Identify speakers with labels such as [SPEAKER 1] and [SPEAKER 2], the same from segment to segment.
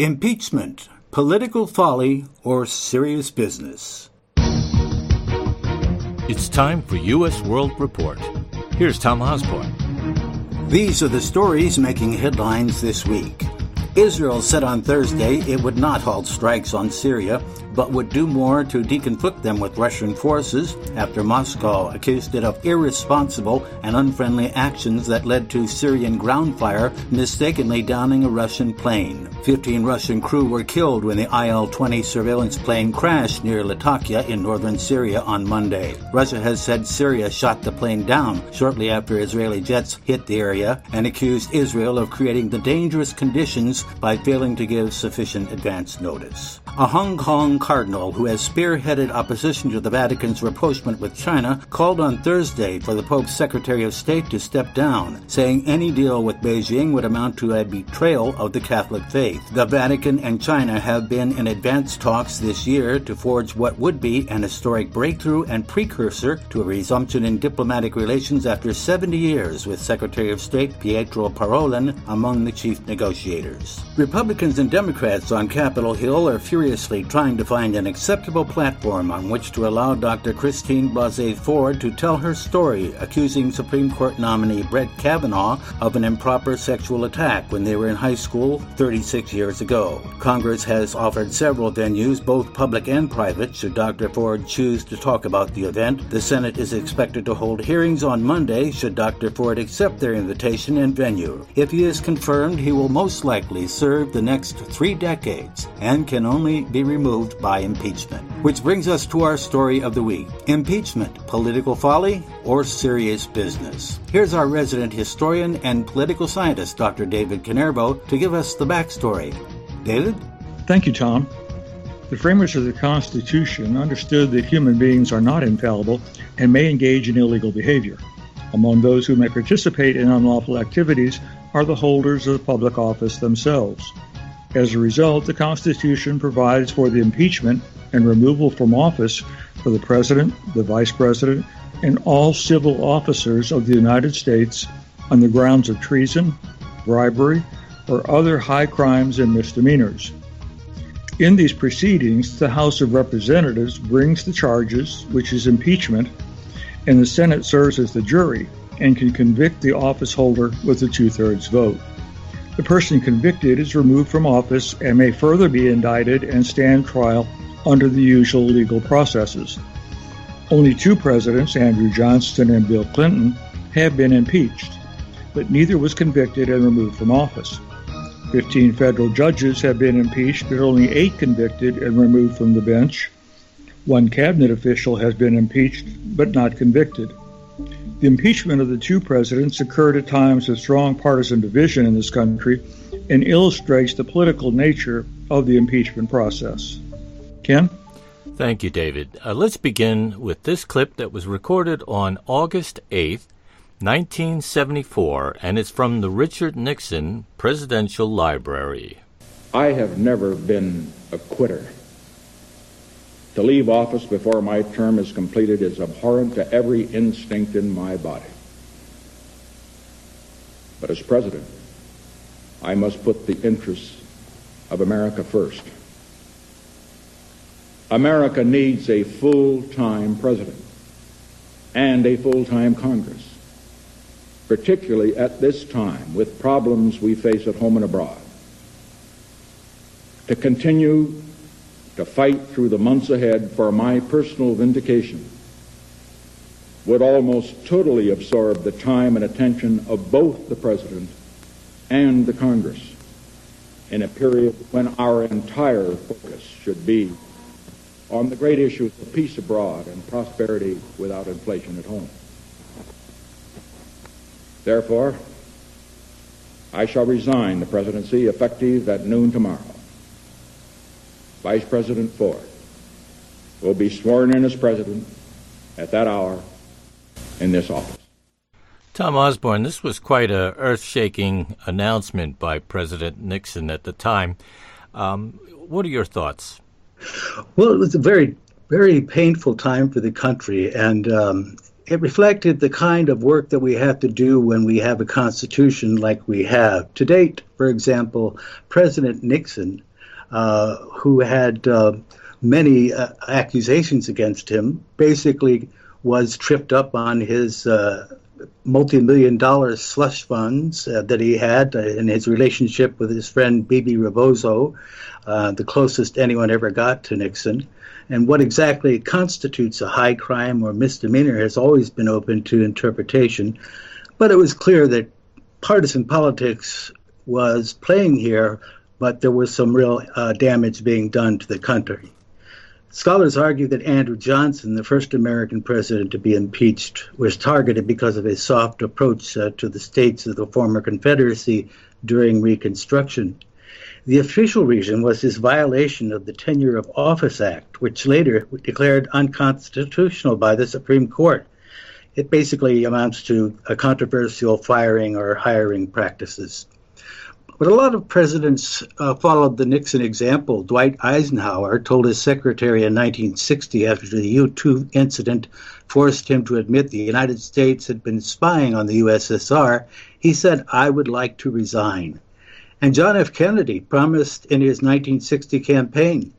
[SPEAKER 1] Impeachment, political folly, or serious business?
[SPEAKER 2] It's time for U.S. World Report. Here's Tom Osborne.
[SPEAKER 1] These are the stories making headlines this week. Israel said on Thursday it would not halt strikes on Syria, but would do more to deconflict them with Russian forces after Moscow accused it of irresponsible and unfriendly actions that led to Syrian ground fire, mistakenly downing a Russian plane. 15 Russian crew were killed when the Il-20 surveillance plane crashed near Latakia in northern Syria on Monday. Russia has said Syria shot the plane down shortly after Israeli jets hit the area and accused Israel of creating the dangerous conditions by failing to give sufficient advance notice. A Hong Kong cardinal who has spearheaded opposition to the Vatican's rapprochement with China called on Thursday for the Pope's Secretary of State to step down, saying any deal with Beijing would amount to a betrayal of the Catholic faith. The Vatican and China have been in advanced talks this year to forge what would be an historic breakthrough and precursor to a resumption in diplomatic relations after 70 years, with Secretary of State Pietro Parolin among the chief negotiators. Republicans and Democrats on Capitol Hill are furiously trying to find an acceptable platform on which to allow Dr. Christine Blasey Ford to tell her story, accusing Supreme Court nominee Brett Kavanaugh of an improper sexual attack when they were in high school 36 years ago. Congress has offered several venues, both public and private, should Dr. Ford choose to talk about the event. The Senate is expected to hold hearings on Monday should Dr. Ford accept their invitation and venue. If he is confirmed, he will most likely serve the next 3 decades and can only be removed by impeachment. Which brings us to our story of the week. Impeachment, political folly, or serious business? Here's our resident historian and political scientist, Dr. David Canervo, to give us the backstory. David?
[SPEAKER 3] Thank you, Tom. The framers of the Constitution understood that human beings are not infallible and may engage in illegal behavior. Among those who may participate in unlawful activities are the holders of public office themselves. As a result, the Constitution provides for the impeachment and removal from office for the President, the Vice President, and all civil officers of the United States on the grounds of treason, bribery, or other high crimes and misdemeanors. In these proceedings, the House of Representatives brings the charges, which is impeachment, and the Senate serves as the jury and can convict the office holder with a 2/3 vote. The person convicted is removed from office and may further be indicted and stand trial under the usual legal processes. Only 2 presidents, Andrew Johnson and Bill Clinton, have been impeached, but neither was convicted and removed from office. 15 federal judges have been impeached, but only 8 convicted and removed from the bench. 1 cabinet official has been impeached, but not convicted. The impeachment of the 2 presidents occurred at times of strong partisan division in this country and illustrates the political nature of the impeachment process. Ken?
[SPEAKER 2] Thank you, David. Let's begin with this clip that was recorded on August 8th, 1974, and it's from the Richard Nixon Presidential Library.
[SPEAKER 4] I have never been a quitter. To leave office before my term is completed is abhorrent to every instinct in my body. But as president, I must put the interests of America first. America needs a full-time president and a full-time Congress, particularly at this time with problems we face at home and abroad. To continue to fight through the months ahead for my personal vindication would almost totally absorb the time and attention of both the President and the Congress in a period when our entire focus should be on the great issues of peace abroad and prosperity without inflation at home. Therefore, I shall resign the presidency effective at noon tomorrow. Vice President Ford will be sworn in as president at that hour in this office.
[SPEAKER 2] Tom Osborne, this was quite a earth-shaking announcement by President Nixon at the time. What are your thoughts?
[SPEAKER 1] Well, it was a very, very painful time for the country, and it reflected the kind of work that we have to do when we have a constitution like we have. To date, for example, President Nixon who had many accusations against him, basically was tripped up on his multi-million-dollar slush funds that he had in his relationship with his friend Bibi Rebozo, the closest anyone ever got to Nixon. And what exactly constitutes a high crime or misdemeanor has always been open to interpretation. But it was clear that partisan politics was playing here, but there was some real damage being done to the country. Scholars argue that Andrew Johnson, the first American president to be impeached, was targeted because of his soft approach to the states of the former Confederacy during Reconstruction. The official reason was his violation of the Tenure of Office Act, which later declared unconstitutional by the Supreme Court. It basically amounts to a controversial firing or hiring practices. But a lot of presidents followed the Nixon example. Dwight Eisenhower told his secretary in 1960, after the U-2 incident forced him to admit the United States had been spying on the USSR, he said, "I would like to resign." And John F. Kennedy promised in his 1960 campaign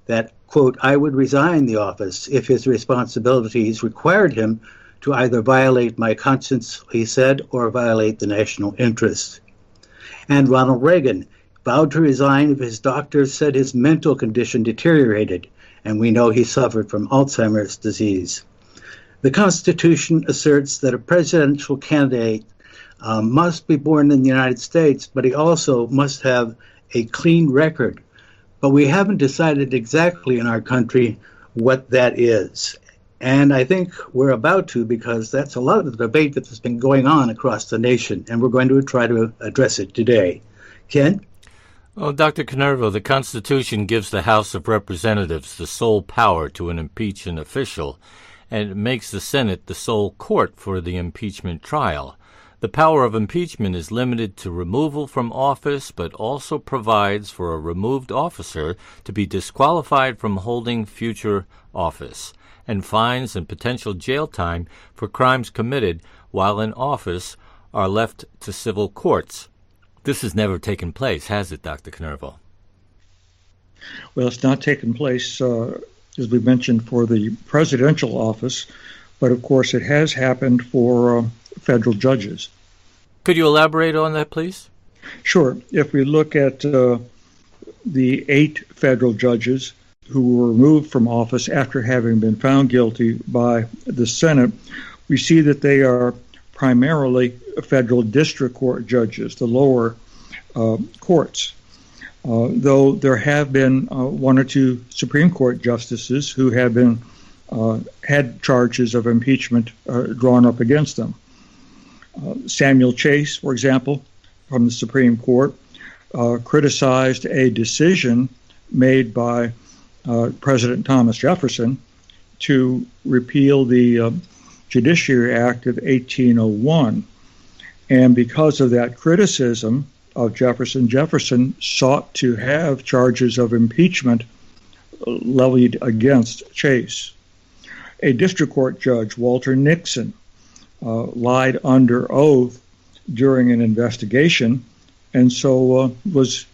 [SPEAKER 1] that, quote, "I would resign the office if his responsibilities required him to either violate my conscience," he said, "or violate the national interest." And Ronald Reagan vowed to resign if his doctors said his mental condition deteriorated, and we know he suffered from Alzheimer's disease. The Constitution asserts that a presidential candidate must be born in the United States, but he also must have a clean record. But we haven't decided exactly in our country what that is. And I think we're about to, because that's a lot of the debate that has been going on across the nation, and we're going to try to address it today. Ken?
[SPEAKER 2] Well, Dr. Canerva, the Constitution gives the House of Representatives the sole power to impeach an official, and it makes the Senate the sole court for the impeachment trial. The power of impeachment is limited to removal from office, but also provides for a removed officer to be disqualified from holding future office, and fines and potential jail time for crimes committed while in office are left to civil courts. This has never taken place, has it, Dr. Canerva?
[SPEAKER 3] Well, it's not taken place, as we mentioned, for the presidential office, but of course it has happened for federal judges.
[SPEAKER 2] Could you elaborate on that, please?
[SPEAKER 3] Sure. If we look at the 8 federal judges who were removed from office after having been found guilty by the Senate, we see that they are primarily federal district court judges, the lower courts. Though there have been 1 or 2 Supreme Court justices who have been had charges of impeachment drawn up against them. Samuel Chase, for example, from the Supreme Court, criticized a decision made by President Thomas Jefferson to repeal the Judiciary Act of 1801. And because of that criticism of Jefferson, Jefferson sought to have charges of impeachment levied against Chase. A district court judge, Walter Nixon, lied under oath during an investigation, and so was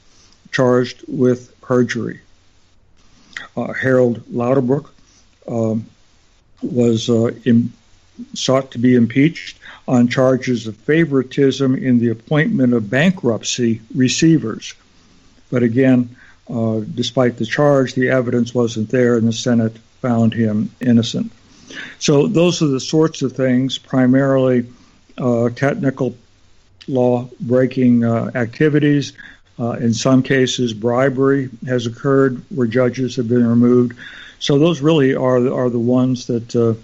[SPEAKER 3] charged with perjury. Harold Lauterbrook was sought to be impeached on charges of favoritism in the appointment of bankruptcy receivers. But again, despite the charge, the evidence wasn't there, and the Senate found him innocent. So those are the sorts of things, primarily technical law-breaking activities. In some cases, bribery has occurred where judges have been removed. So those really are the ones that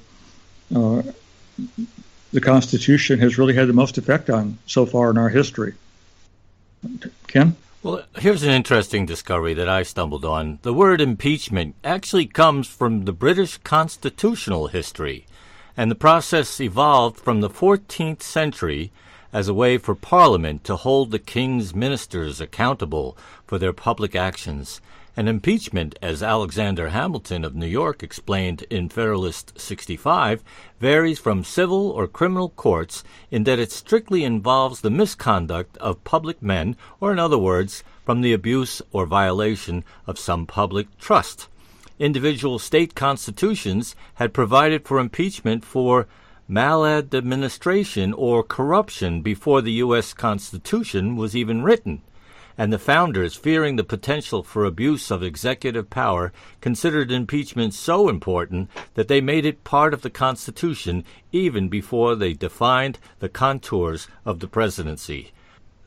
[SPEAKER 3] the Constitution has really had the most effect on so far in our history. Ken?
[SPEAKER 2] Well, here's an interesting discovery that I stumbled on. The word impeachment actually comes from the British constitutional history, and the process evolved from the 14th century as a way for Parliament to hold the king's ministers accountable for their public actions. And impeachment, as Alexander Hamilton of New York explained in Federalist 65, varies from civil or criminal courts in that it strictly involves the misconduct of public men, or in other words, from the abuse or violation of some public trust. Individual state constitutions had provided for impeachment for maladministration or corruption before the U.S. Constitution was even written, and the founders, fearing the potential for abuse of executive power, considered impeachment so important that they made it part of the Constitution even before they defined the contours of the presidency.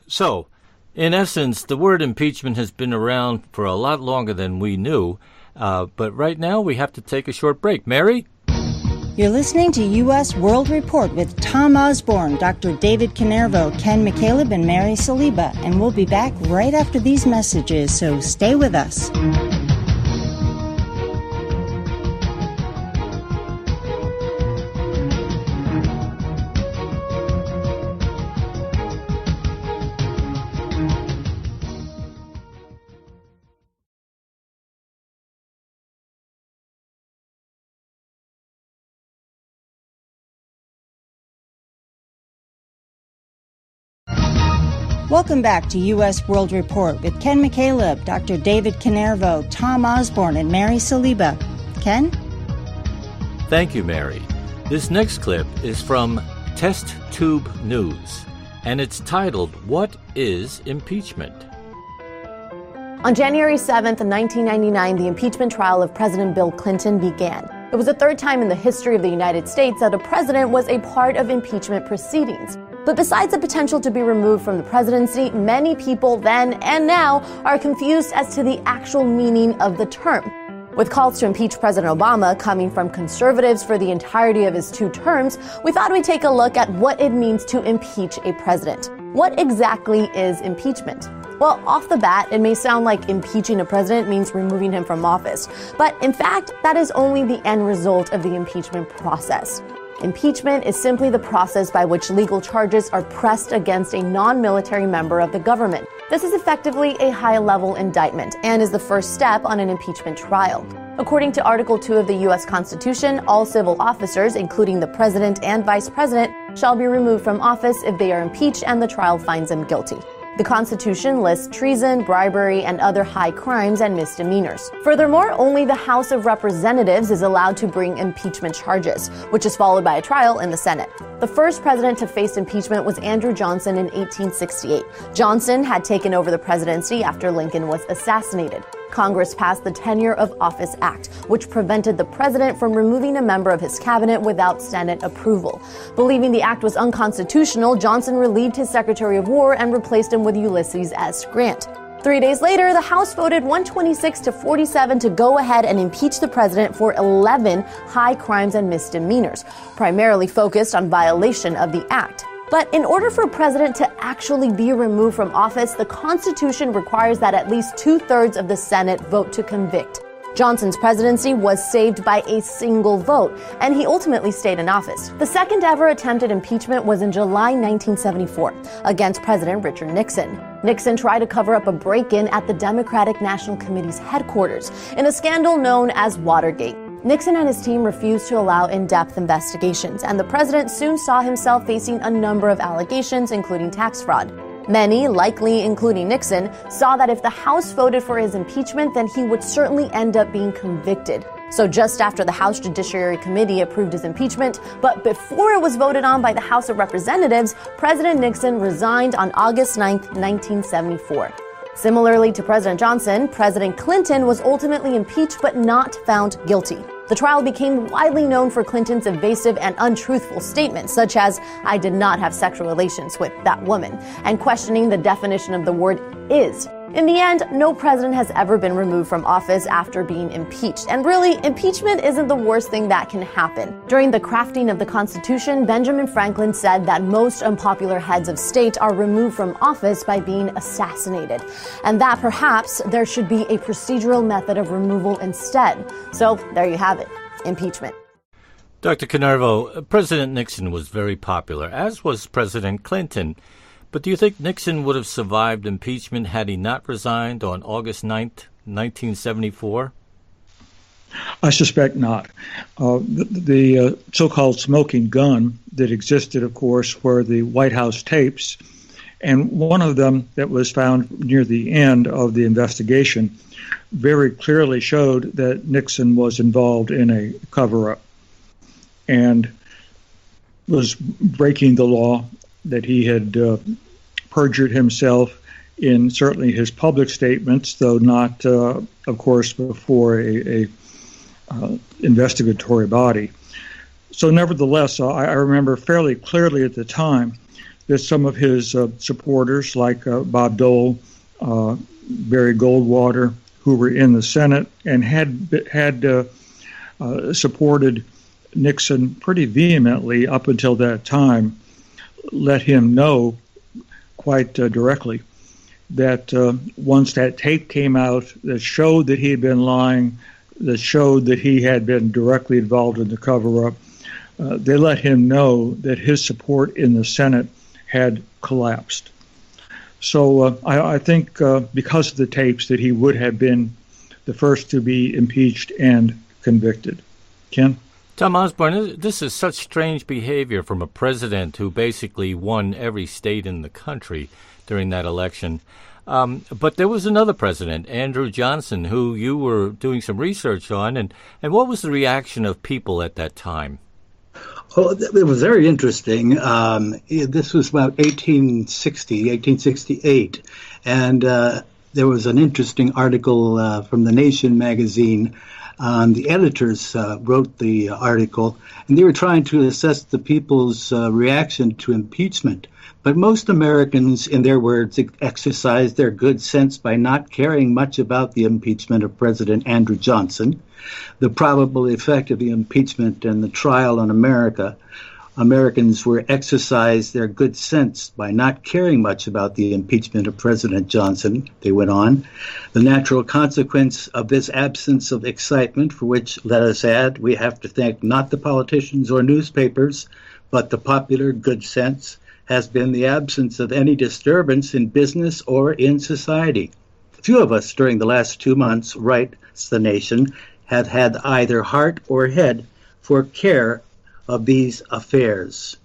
[SPEAKER 2] So, in essence, the word impeachment has been around for a lot longer than we knew, but right now we have to take a short break. Mary?
[SPEAKER 5] You're listening to U.S. World Report with Tom Osborne, Dr. David Canervo, Ken McCaleb, and Mary Saliba, and we'll be back right after these messages, so stay with us. Welcome back to U.S. World Report with Ken McCaleb, Dr. David Canervo, Tom Osborne, and Mary Saliba. Ken?
[SPEAKER 2] Thank you, Mary. This next clip is from Test Tube News, and it's titled, What is Impeachment?
[SPEAKER 6] On January 7th, 1999, the impeachment trial of President Bill Clinton began. It was the third time in the history of the United States that a president was a part of impeachment proceedings. But besides the potential to be removed from the presidency, many people then and now are confused as to the actual meaning of the term. With calls to impeach President Obama coming from conservatives for the entirety of his 2 terms, we thought we'd take a look at what it means to impeach a president. What exactly is impeachment? Well, off the bat, it may sound like impeaching a president means removing him from office, but in fact, that is only the end result of the impeachment process. Impeachment is simply the process by which legal charges are pressed against a non-military member of the government. This is effectively a high-level indictment and is the first step on an impeachment trial. According to Article 2 of the U.S. Constitution, all civil officers, including the president and vice president, shall be removed from office if they are impeached and the trial finds them guilty. The Constitution lists treason, bribery, and other high crimes and misdemeanors. Furthermore, only the House of Representatives is allowed to bring impeachment charges, which is followed by a trial in the Senate. The first president to face impeachment was Andrew Johnson in 1868. Johnson had taken over the presidency after Lincoln was assassinated. Congress passed the Tenure of Office Act, which prevented the president from removing a member of his cabinet without Senate approval. Believing the act was unconstitutional, Johnson relieved his Secretary of War and replaced him with Ulysses S. Grant. 3 days later, the House voted 126 to 47 to go ahead and impeach the president for 11 high crimes and misdemeanors, primarily focused on violation of the act. But in order for a president to actually be removed from office, the Constitution requires that at least 2/3 of the Senate vote to convict. Johnson's presidency was saved by a single vote, and he ultimately stayed in office. The second ever attempted impeachment was in July 1974 against President Richard Nixon. Nixon tried to cover up a break-in at the Democratic National Committee's headquarters in a scandal known as Watergate. Nixon and his team refused to allow in-depth investigations, and the president soon saw himself facing a number of allegations, including tax fraud. Many, likely including Nixon, saw that if the House voted for his impeachment, then he would certainly end up being convicted. So just after the House Judiciary Committee approved his impeachment, but before it was voted on by the House of Representatives, President Nixon resigned on August 9, 1974. Similarly to President Johnson, President Clinton was ultimately impeached but not found guilty. The trial became widely known for Clinton's evasive and untruthful statements, such as, "I did not have sexual relations with that woman," and questioning the definition of the word "is." In the end, no president has ever been removed from office after being impeached. And really, impeachment isn't the worst thing that can happen. During the crafting of the Constitution, Benjamin Franklin said that most unpopular heads of state are removed from office by being assassinated, and that perhaps there should be a procedural method of removal instead. So there you have it, impeachment.
[SPEAKER 2] Dr. Canervo, President Nixon was very popular, as was President Clinton. But do you think Nixon would have survived impeachment had he not resigned on August 9th, 1974?
[SPEAKER 3] I suspect not. The so-called smoking gun that existed, of course, were the White House tapes And one of them that was found near the end of the investigation very clearly showed that Nixon was involved in a cover-up and was breaking the law, that he had perjured himself in certainly his public statements, though not, of course, before a investigatory body. So nevertheless, I remember fairly clearly at the time that some of his supporters, like Bob Dole, Barry Goldwater, who were in the Senate and had supported Nixon pretty vehemently up until that time, let him know quite directly that once that tape came out that showed that he had been lying, that showed that he had been directly involved in the cover-up, they let him know that his support in the Senate had collapsed. So I think because of the tapes that he would have been the first to be impeached and convicted. Ken?
[SPEAKER 2] Tom Osborne, this is such strange behavior from a president who basically won every state in the country during that election. But there was another president, Andrew Johnson, who you were doing some research on. And what was the reaction of people at that time?
[SPEAKER 1] Well, it was very interesting. This was about 1868, and there was an interesting article from The Nation magazine. The editors wrote the article, and they were trying to assess the people's reaction to impeachment. But most Americans, in their words, exercised their good sense by not caring much about the impeachment of President Andrew Johnson, the probable effect of the impeachment and the trial on America. Americans were exercised their good sense by not caring much about the impeachment of President Johnson, they went on. The natural consequence of this absence of excitement, for which, let us add, we have to thank not the politicians or newspapers, but the popular good sense, has been the absence of any disturbance in business or in society. Few of us during the last 2 months, writes The Nation, have had either heart or head for care of these affairs.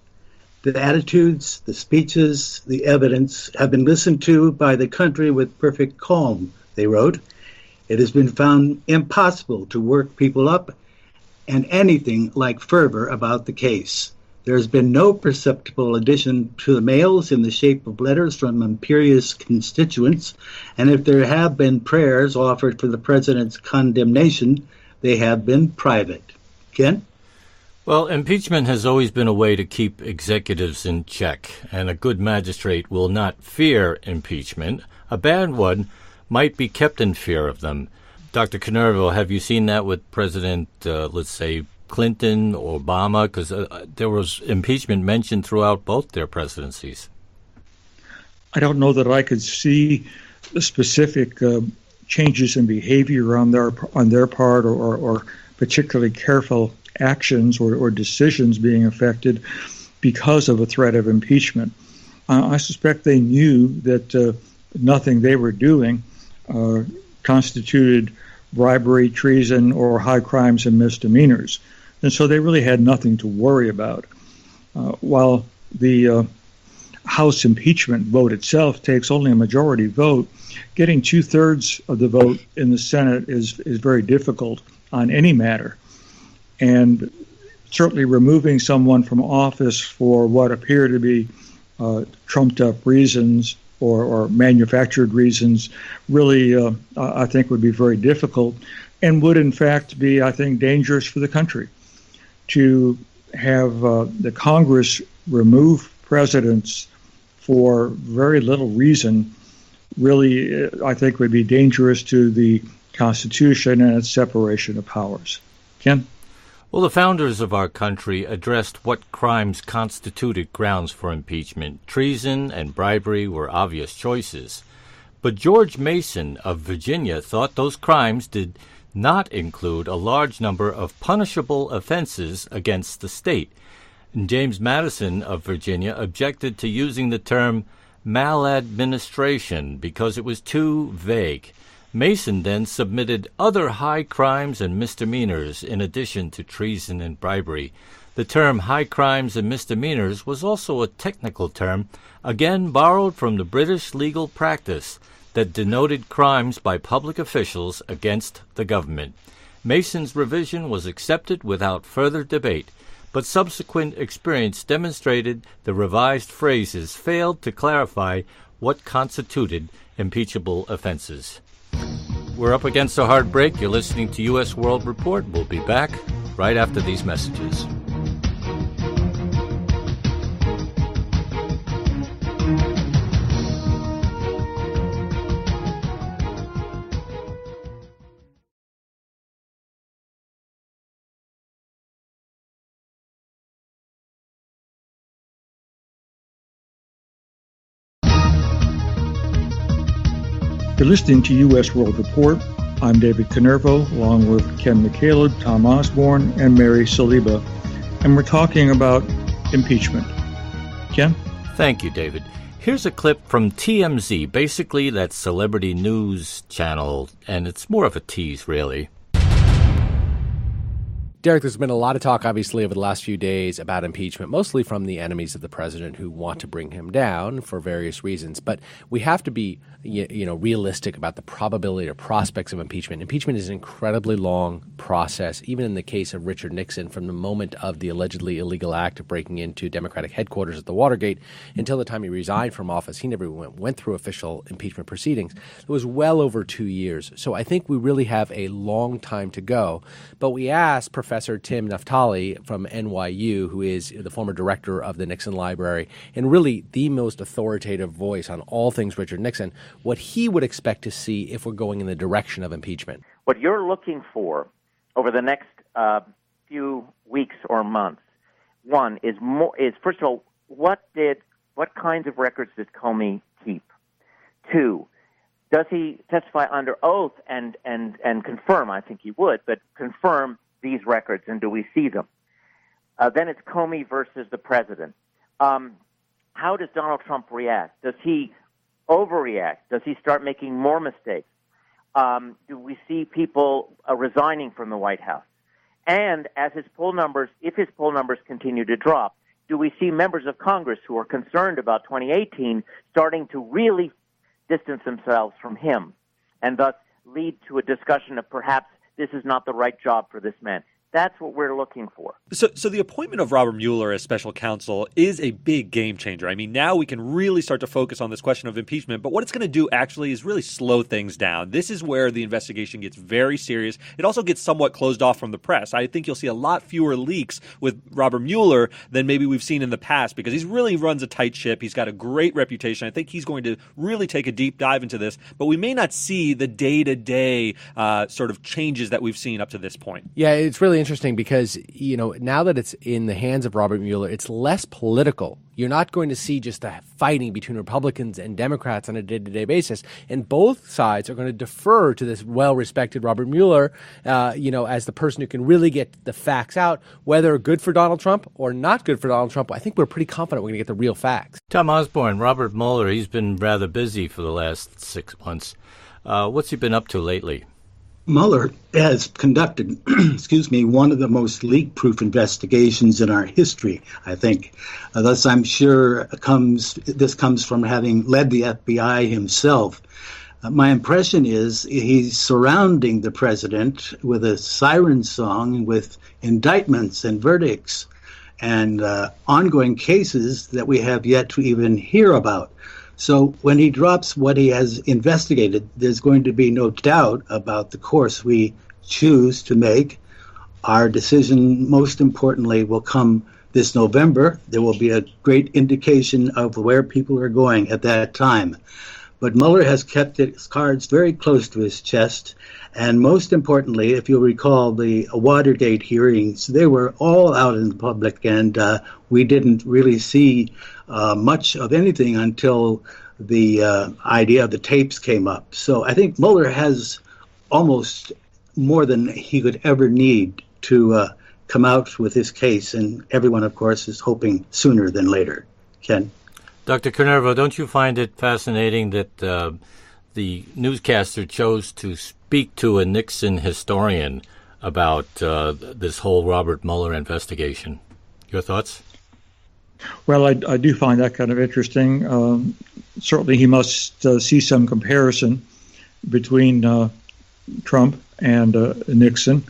[SPEAKER 1] The attitudes, the speeches, the evidence have been listened to by the country with perfect calm, they wrote. It has been found impossible to work people up and anything like fervor about the case. There has been no perceptible addition to the mails in the shape of letters from imperious constituents, and if there have been prayers offered for the president's condemnation, they have been private. Ken?
[SPEAKER 2] Well, impeachment has always been a way to keep executives in check, and a good magistrate will not fear impeachment. A bad one might be kept in fear of them. Dr. Canervo, have you seen that with President, let's say, Clinton, Obama? Because there was impeachment mentioned throughout both their presidencies.
[SPEAKER 3] I don't know that I could see the specific changes in behavior on their part or particularly careful actions or decisions being affected because of a threat of impeachment. I suspect they knew that nothing they were doing constituted bribery, treason, or high crimes and misdemeanors. And so they really had nothing to worry about. While the House impeachment vote itself takes only a majority vote, getting 2/3 of the vote in the Senate is very difficult on any matter. And certainly removing someone from office for what appear to be trumped-up reasons or manufactured reasons really, I think, would be very difficult and would, in fact, be, I think, dangerous for the country. To have the Congress remove presidents for very little reason really, I think, would be dangerous to the Constitution and its separation of powers. Ken?
[SPEAKER 2] Well, the founders of our country addressed what crimes constituted grounds for impeachment. Treason and bribery were obvious choices. But George Mason of Virginia thought those crimes did not include a large number of punishable offenses against the state. And James Madison of Virginia objected to using the term maladministration because it was too vague. Mason then submitted other high crimes and misdemeanors in addition to treason and bribery. The term high crimes and misdemeanors was also a technical term, again borrowed from the British legal practice that denoted crimes by public officials against the government. Mason's revision was accepted without further debate, but subsequent experience demonstrated the revised phrases failed to clarify what constituted impeachable offenses. We're up against a hard break. You're listening to U.S. World Report. We'll be back right after these messages.
[SPEAKER 3] You're listening to U.S. World Report. I'm David Canervo, along with Ken McCaleb, Tom Osborne, and Mary Saliba, and we're talking about impeachment. Ken?
[SPEAKER 2] Thank you, David. Here's a clip from TMZ, basically that celebrity news channel, and it's more of a tease, really.
[SPEAKER 7] Derek, there's been a lot of talk, obviously, over the last few days about impeachment, mostly from the enemies of the president who want to bring him down for various reasons. But we have to be, realistic about the probability or prospects of impeachment. Impeachment is an incredibly long process, even in the case of Richard Nixon, from the moment of the allegedly illegal act of breaking into Democratic headquarters at the Watergate until the time he resigned from office. He never went through official impeachment proceedings. It was well over 2 years. So I think we really have a long time to go. But we asked Professor Tim Naftali from NYU, who is the former director of the Nixon Library and really the most authoritative voice on all things Richard Nixon, what he would expect to see if we're going in the direction of impeachment.
[SPEAKER 8] What you're looking for over the next few weeks or months, one is first of all, what kinds of records did Comey keep? Two, does he testify under oath and confirm? I think he would, but confirm these records, and do we see them? Then it's Comey versus the president. How does Donald Trump react? Does he overreact? Does he start making more mistakes? Do we see people resigning from the White House? And as if his poll numbers continue to drop, do we see members of Congress who are concerned about 2018 starting to really distance themselves from him and thus lead to a discussion of perhaps this is not the right job for this man? That's what we're looking for.
[SPEAKER 9] So the appointment of Robert Mueller as special counsel is a big game changer. I mean, now we can really start to focus on this question of impeachment, but what it's going to do actually is really slow things down. This is where the investigation gets very serious. It also gets somewhat closed off from the press. I think you'll see a lot fewer leaks with Robert Mueller than maybe we've seen in the past because he really runs a tight ship. He's got a great reputation. I think he's going to really take a deep dive into this, but we may not see the day-to-day sort of changes that we've seen up to this point.
[SPEAKER 7] Yeah, it's really interesting because, now that it's in the hands of Robert Mueller, it's less political. You're not going to see just a fighting between Republicans and Democrats on a day-to-day basis. And both sides are going to defer to this well-respected Robert Mueller, as the person who can really get the facts out, whether good for Donald Trump or not good for Donald Trump. I think we're pretty confident we're going to get the real facts.
[SPEAKER 2] Tom Osborne, Robert Mueller, he's been rather busy for the last 6 months. What's he been up to lately?
[SPEAKER 1] Mueller has conducted, one of the most leak-proof investigations in our history, I think. Thus, I'm sure this comes from having led the FBI himself. My impression is he's surrounding the president with a siren song with indictments and verdicts and ongoing cases that we have yet to even hear about. So when he drops what he has investigated, there's going to be no doubt about the course we choose to make. Our decision, most importantly, will come this November. There will be a great indication of where people are going at that time. But Mueller has kept his cards very close to his chest. And most importantly, if you'll recall the Watergate hearings, they were all out in the public, and we didn't really see much of anything until the idea of the tapes came up. So I think Mueller has almost more than he could ever need to come out with his case, and everyone, of course, is hoping sooner than later. Ken?
[SPEAKER 2] Dr. Canervo, don't you find it fascinating that the newscaster chose to speak to a Nixon historian about this whole Robert Mueller investigation. Your thoughts?
[SPEAKER 3] Well, I do find that kind of interesting. Certainly he must see some comparison between Trump and Nixon.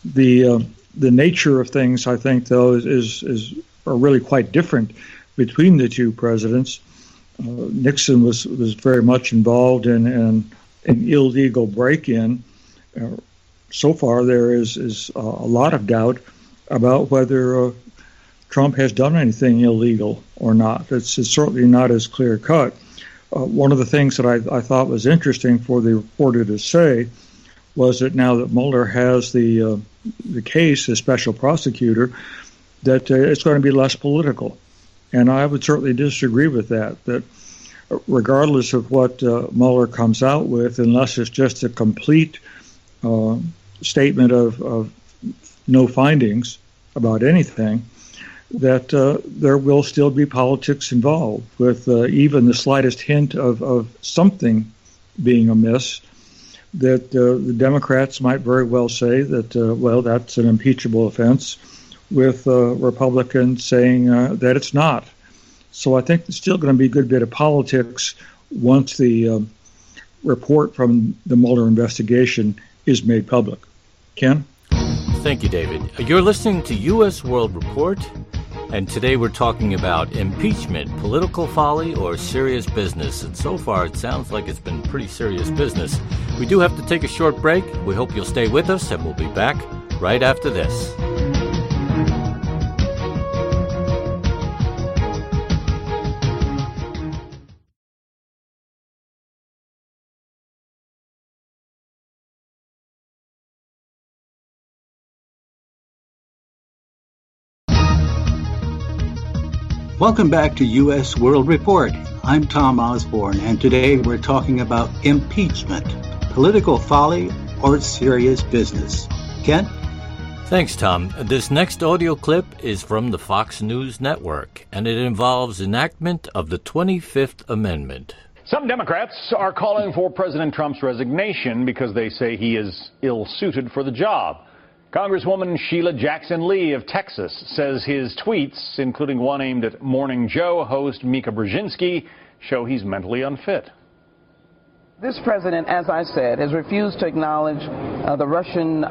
[SPEAKER 3] The nature of things, I think, though, are really quite different between the two presidents. Nixon was very much involved in an illegal break-in. So far, there is a lot of doubt about whether Trump has done anything illegal or not. It's certainly not as clear-cut. One of the things that I thought was interesting for the reporter to say was that now that Mueller has the case, the special prosecutor, that it's going to be less political. And I would certainly disagree with that, that regardless of what Mueller comes out with, unless it's just a complete statement of no findings about anything, that there will still be politics involved with even the slightest hint of something being amiss, that the Democrats might very well say that, well, that's an impeachable offense, with Republicans saying that it's not. So I think there's still going to be a good bit of politics once the report from the Mueller investigation is made public. Ken?
[SPEAKER 2] Thank you, David. You're listening to U.S. World Report, and today we're talking about impeachment, political folly, or serious business. And so far, it sounds like it's been pretty serious business. We do have to take a short break. We hope you'll stay with us, and we'll be back right after this.
[SPEAKER 1] Welcome back to U.S. World Report. I'm Tom Osborne, and today we're talking about impeachment, political folly, or serious business. Ken?
[SPEAKER 2] Thanks, Tom. This next audio clip is from the Fox News Network, and it involves enactment of the 25th Amendment.
[SPEAKER 10] Some Democrats are calling for President Trump's resignation because they say he is ill-suited for the job. Congresswoman Sheila Jackson Lee of Texas says his tweets, including one aimed at Morning Joe host Mika Brzezinski, show he's mentally unfit.
[SPEAKER 11] This president, as I said, has refused to acknowledge the Russian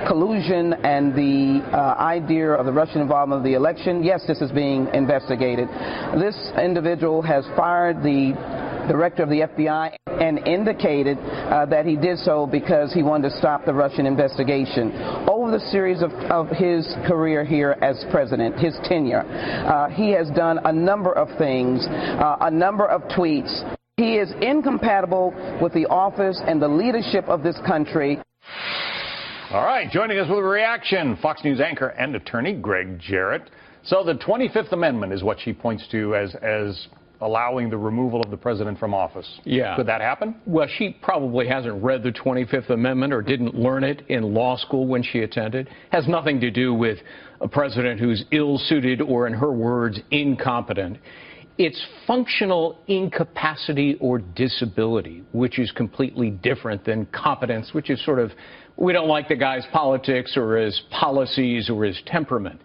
[SPEAKER 11] collusion and the idea of the Russian involvement in the election. Yes, this is being investigated. This individual has fired the director of the FBI and indicated that he did so because he wanted to stop the Russian investigation. Over the series of his career here as president, his tenure, he has done a number of things, a number of tweets. He is incompatible with the office and the leadership of this country.
[SPEAKER 10] All right, joining us with a reaction, Fox News anchor and attorney Greg Jarrett. So the 25th Amendment is what she points to as allowing the removal of the president from office.
[SPEAKER 12] Yeah.
[SPEAKER 10] Could that happen?
[SPEAKER 12] Well, she probably hasn't read the 25th Amendment or didn't learn it in law school when she attended. Has nothing to do with a president who's ill-suited or, in her words, incompetent. It's functional incapacity or disability, which is completely different than competence, which is sort of, we don't like the guy's politics or his policies or his temperament.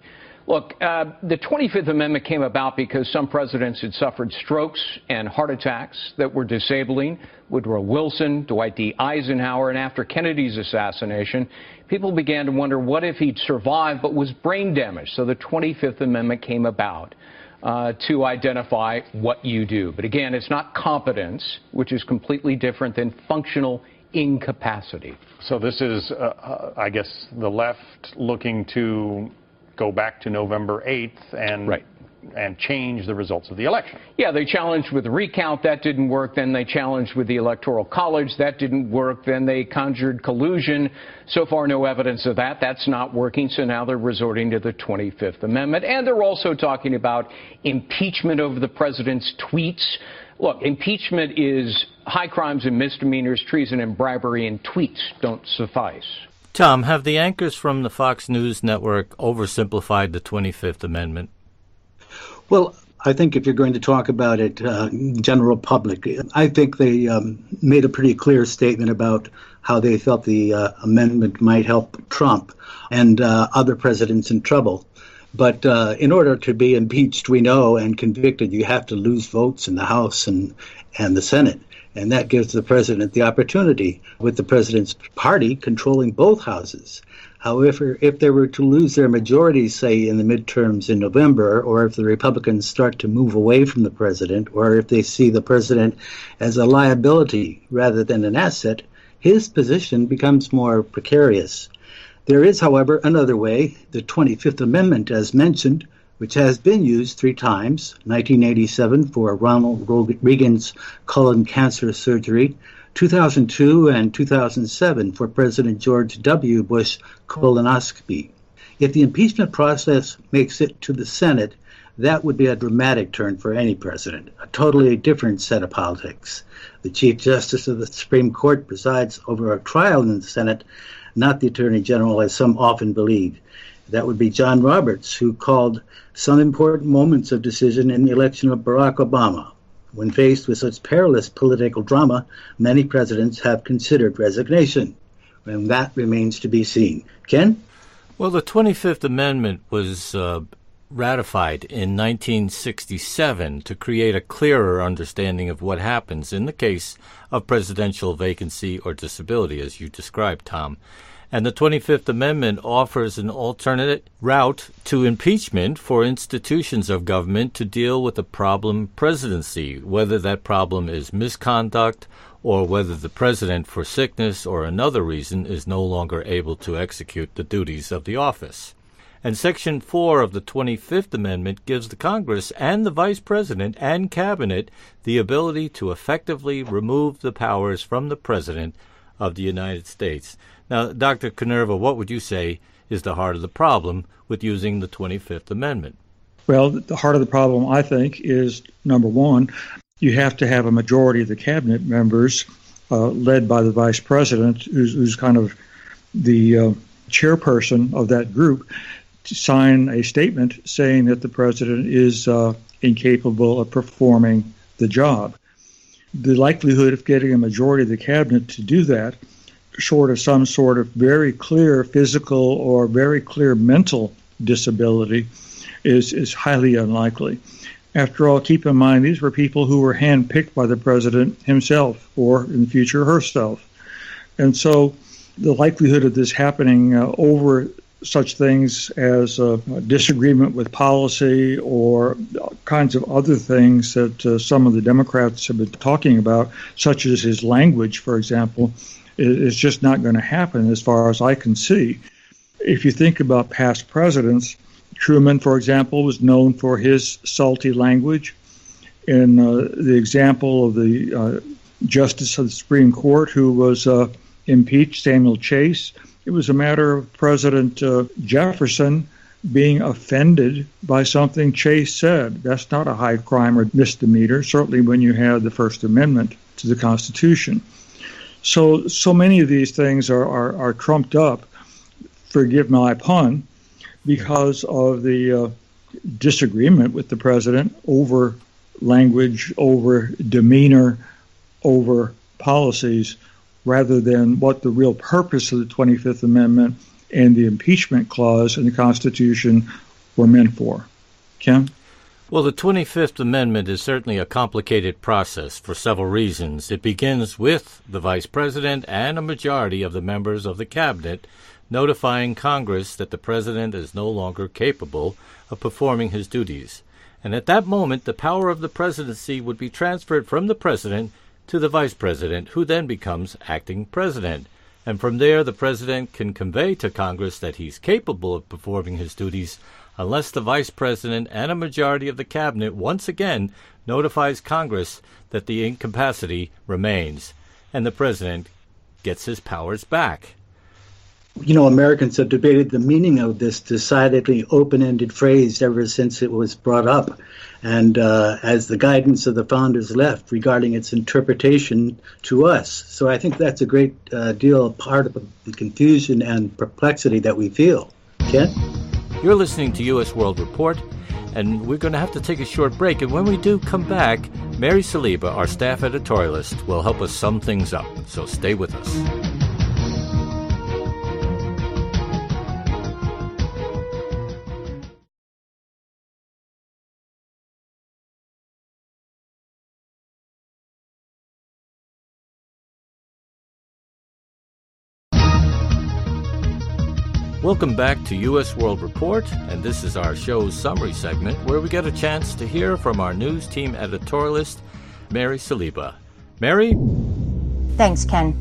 [SPEAKER 12] Look, the 25th Amendment came about because some presidents had suffered strokes and heart attacks that were disabling. Woodrow Wilson, Dwight D. Eisenhower, and after Kennedy's assassination, people began to wonder what if he'd survived but was brain damaged. So the 25th Amendment came about to identify what you do. But again, it's not competence, which is completely different than functional incapacity.
[SPEAKER 10] So this is, I guess, the left looking to go back to November 8th and change the results of the election.
[SPEAKER 12] Yeah, they challenged with the recount. That didn't work. Then they challenged with the Electoral College. That didn't work. Then they conjured collusion. So far, no evidence of that. That's not working. So now they're resorting to the 25th Amendment. And they're also talking about impeachment over the president's tweets. Look, impeachment is high crimes and misdemeanors, treason and bribery, and tweets don't suffice.
[SPEAKER 2] Tom, have the anchors from the Fox News Network oversimplified the 25th Amendment?
[SPEAKER 1] Well, I think if you're going to talk about it, general public, I think they made a pretty clear statement about how they felt the amendment might help Trump and other presidents in trouble. But in order to be impeached, we know, and convicted, you have to lose votes in the House and the Senate. And that gives the president the opportunity, with the president's party controlling both houses. However, if they were to lose their majority, say, in the midterms in November, or if the Republicans start to move away from the president, or if they see the president as a liability rather than an asset, his position becomes more precarious. There is, however, another way, the 25th Amendment, as mentioned, which has been used 3 times, 1987 for Ronald Reagan's colon cancer surgery, 2002 and 2007 for President George W. Bush colonoscopy. If the impeachment process makes it to the Senate, that would be a dramatic turn for any president, a totally different set of politics. The Chief Justice of the Supreme Court presides over a trial in the Senate, not the Attorney General, as some often believe. That would be John Roberts, who called some important moments of decision in the election of Barack Obama. When faced with such perilous political drama, many presidents have considered resignation, and that remains to be seen. Ken?
[SPEAKER 2] Well, the 25th Amendment was ratified in 1967 to create a clearer understanding of what happens in the case of presidential vacancy or disability, as you described, Tom. And the 25th Amendment offers an alternate route to impeachment for institutions of government to deal with a problem presidency, whether that problem is misconduct or whether the president, for sickness or another reason, is no longer able to execute the duties of the office. And Section 4 of the 25th Amendment gives the Congress and the Vice President and Cabinet the ability to effectively remove the powers from the President of the United States. Now, Dr. Canerva, what would you say is the heart of the problem with using the 25th Amendment?
[SPEAKER 3] Well, the heart of the problem, I think, is, number one, you have to have a majority of the cabinet members led by the vice president, who's kind of the chairperson of that group, to sign a statement saying that the president is incapable of performing the job. The likelihood of getting a majority of the cabinet to do that, short of some sort of very clear physical or very clear mental disability, is highly unlikely. After all, keep in mind, these were people who were handpicked by the president himself, or in the future herself. And so the likelihood of this happening over such things as disagreement with policy or kinds of other things that some of the Democrats have been talking about, such as his language, for example, is just not going to happen as far as I can see. If you think about past presidents, Truman, for example, was known for his salty language. In the example of the Justice of the Supreme Court who was impeached, Samuel Chase, it was a matter of President Jefferson being offended by something Chase said. That's not a high crime or misdemeanor, certainly when you have the First Amendment to the Constitution. So many of these things are trumped up, forgive my pun, because of the disagreement with the president over language, over demeanor, over policies, rather than what the real purpose of the 25th Amendment and the impeachment clause in the Constitution were meant for. Ken?
[SPEAKER 2] Well, the 25th Amendment is certainly a complicated process for several reasons. It begins with the Vice President and a majority of the members of the Cabinet notifying Congress that the President is no longer capable of performing his duties. And at that moment, the power of the presidency would be transferred from the President to the Vice President, who then becomes acting President. And from there, the President can convey to Congress that he's capable of performing his duties unless the Vice President and a majority of the Cabinet once again notifies Congress that the incapacity remains, and the President gets his powers back.
[SPEAKER 1] You know, Americans have debated the meaning of this decidedly open-ended phrase ever since it was brought up, and as the guidance of the founders left regarding its interpretation to us. So I think that's a great deal part of the confusion and perplexity that we feel. Ken?
[SPEAKER 2] You're listening to U.S. World Report, And we're going to have to take a short break. And when we do come back, Mary Saliba, our staff editorialist, will help us sum things up. So stay with us. Welcome back to U.S. World Report, and this is our show's summary segment where we get a chance to hear from our news team editorialist, Mary Saliba. Mary?
[SPEAKER 5] Thanks, Ken.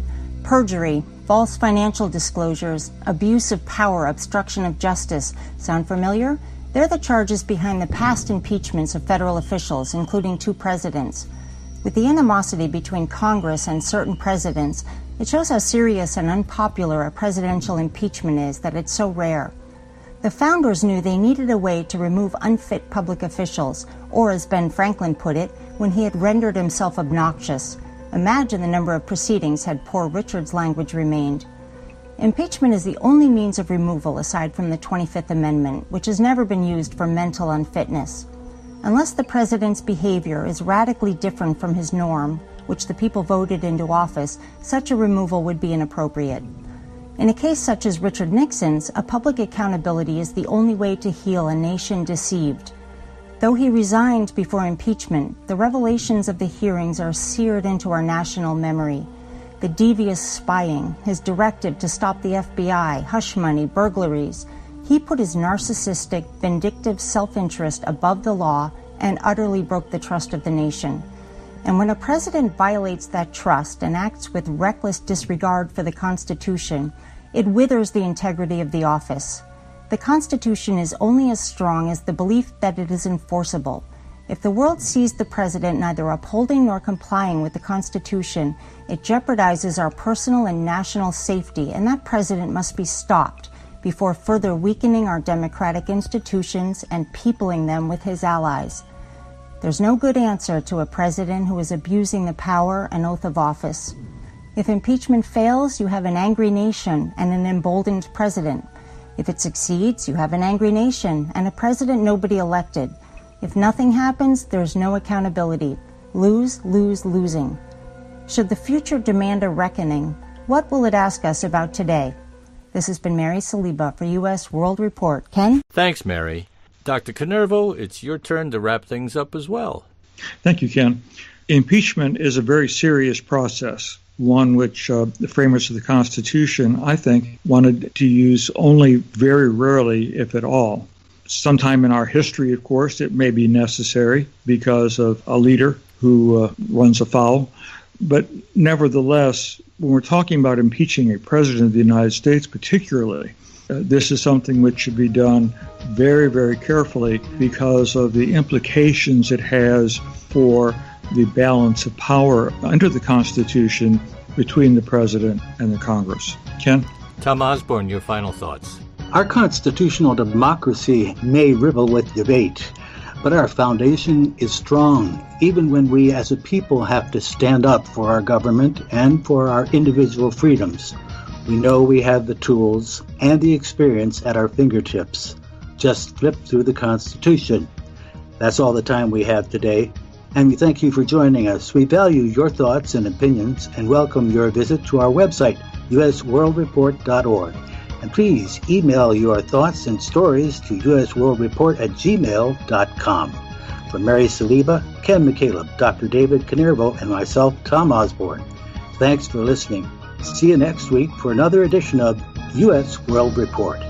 [SPEAKER 5] Perjury, false financial disclosures, abuse of power, obstruction of justice. Sound familiar? They're the charges behind the past impeachments of federal officials, including 2 presidents. With the animosity between Congress and certain presidents, it shows how serious and unpopular a presidential impeachment is that it's so rare. The founders knew they needed a way to remove unfit public officials, or as Ben Franklin put it, when he had rendered himself obnoxious. Imagine the number of proceedings had Poor Richard's language remained. Impeachment is the only means of removal aside from the 25th Amendment, which has never been used for mental unfitness. Unless the president's behavior is radically different from his norm, which the people voted into office, such a removal would be inappropriate. In a case such as Richard Nixon's, a public accountability is the only way to heal a nation deceived. Though he resigned before impeachment, the revelations of the hearings are seared into our national memory. The devious spying, his directive to stop the FBI, hush money, burglaries. He put his narcissistic, vindictive self-interest above the law and utterly broke the trust of the nation. And when a president violates that trust and acts with reckless disregard for the Constitution, it withers the integrity of the office. The Constitution is only as strong as the belief that it is enforceable. If the world sees the president neither upholding nor complying with the Constitution, it jeopardizes our personal and national safety, and that president must be stopped before further weakening our democratic institutions and peopling them with his allies. There's no good answer to a president who is abusing the power and oath of office. If impeachment fails, you have an angry nation and an emboldened president. If it succeeds, you have an angry nation and a president nobody elected. If nothing happens, there's no accountability. Lose, lose, losing. Should the future demand a reckoning, what will it ask us about today? This has been Mary Saliba for U.S. World Report. Ken?
[SPEAKER 2] Thanks, Mary. Dr. Canervo, it's your turn to wrap things up as well.
[SPEAKER 3] Thank you, Ken. Impeachment is a very serious process, one which the framers of the Constitution, I think, wanted to use only very rarely, if at all. Sometime in our history, of course, it may be necessary because of a leader who runs afoul. But nevertheless, when we're talking about impeaching a president of the United States particularly, this is something which should be done very, very carefully because of the implications it has for the balance of power under the Constitution between the president and the Congress. Ken?
[SPEAKER 2] Tom Osborne, your final thoughts.
[SPEAKER 1] Our constitutional democracy may rival with debate, but our foundation is strong, even when we as a people have to stand up for our government and for our individual freedoms. We know we have the tools and the experience at our fingertips. Just flip through the Constitution. That's all the time we have today, and we thank you for joining us. We value your thoughts and opinions and welcome your visit to our website, usworldreport.org. And please email your thoughts and stories to usworldreport@gmail.com. For Mary Saliba, Ken McCaleb, Dr. David Canervo, and myself, Tom Osborne, thanks for listening. See you next week for another edition of U.S. World Report.